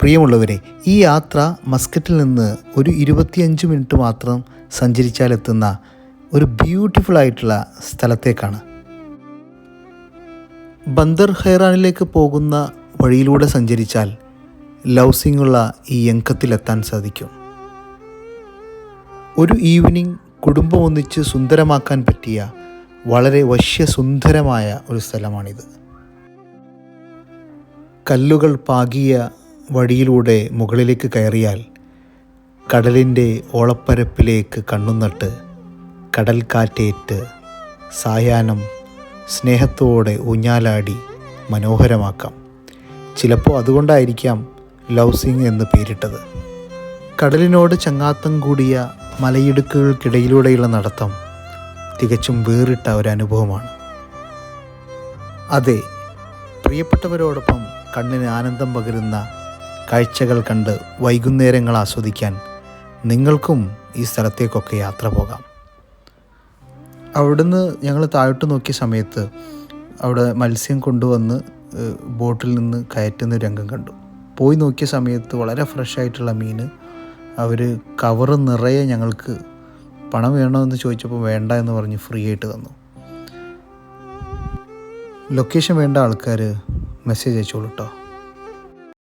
പ്രിയമുള്ളവരെ, ഈ യാത്ര മസ്കറ്റിൽ നിന്ന് ഒരു 25 മിനിറ്റ് മാത്രം സഞ്ചരിച്ചാലെത്തുന്ന ഒരു ബ്യൂട്ടിഫുൾ ആയിട്ടുള്ള സ്ഥലത്തേക്കാണ്. ബന്ദർ ഹൈറാനിലേക്ക് പോകുന്ന വഴിയിലൂടെ സഞ്ചരിച്ചാൽ ലൗസിങ്ങുള്ള ഈ യങ്കത്തിലെത്താൻ സാധിക്കും. ഒരു ഈവനിങ് കുടുംബം ഒന്നിച്ച് സുന്ദരമാക്കാൻ പറ്റിയ വളരെ വശ്യസുന്ദരമായ ഒരു സ്ഥലമാണിത്. കല്ലുകൾ പാകിയ വഴിയിലൂടെ മുകളിലേക്ക് കയറിയാൽ കടലിൻ്റെ ഓളപ്പരപ്പിലേക്ക് കണ്ണുനട്ട് കടൽ കാറ്റേറ്റ് സായാഹ്നം സ്നേഹത്തോടെ ഊഞ്ഞാലാടി മനോഹരമാക്കാം. ചിലപ്പോൾ അതുകൊണ്ടായിരിക്കാം ലൗസിങ് എന്ന് പേരിട്ടത്. കടലിനോട് ചങ്ങാത്തം കൂടിയ മലയിടുക്കുകൾക്കിടയിലൂടെയുള്ള നടത്തം തികച്ചും വേറിട്ട ഒരനുഭവമാണ്. അതെ, പ്രിയപ്പെട്ടവരോടൊപ്പം കണ്ണിന് ആനന്ദം പകരുന്ന കാഴ്ചകൾ കണ്ട് വൈകുന്നേരങ്ങൾ ആസ്വദിക്കാൻ നിങ്ങൾക്കും ഈ സ്ഥലത്തേക്കൊക്കെ യാത്ര പോകാം. അവിടുന്ന് ഞങ്ങൾ താഴോട്ട് നോക്കിയ സമയത്ത് അവിടെ മത്സ്യം കൊണ്ടുവന്ന് ബോട്ടിൽ നിന്ന് കയറ്റുന്ന രംഗം കണ്ടു. പോയി നോക്കിയ സമയത്ത് വളരെ ഫ്രഷായിട്ടുള്ള മീൻ അവർ കവറ് നിറയെ ഞങ്ങൾക്ക് പണം വേണമെന്ന് ചോദിച്ചപ്പോൾ വേണ്ട എന്ന് പറഞ്ഞ് ഫ്രീ ആയിട്ട് തന്നു. ലൊക്കേഷൻ വേണ്ട ആൾക്കാർ മെസ്സേജ് അയച്ചോളൂ കേട്ടോ.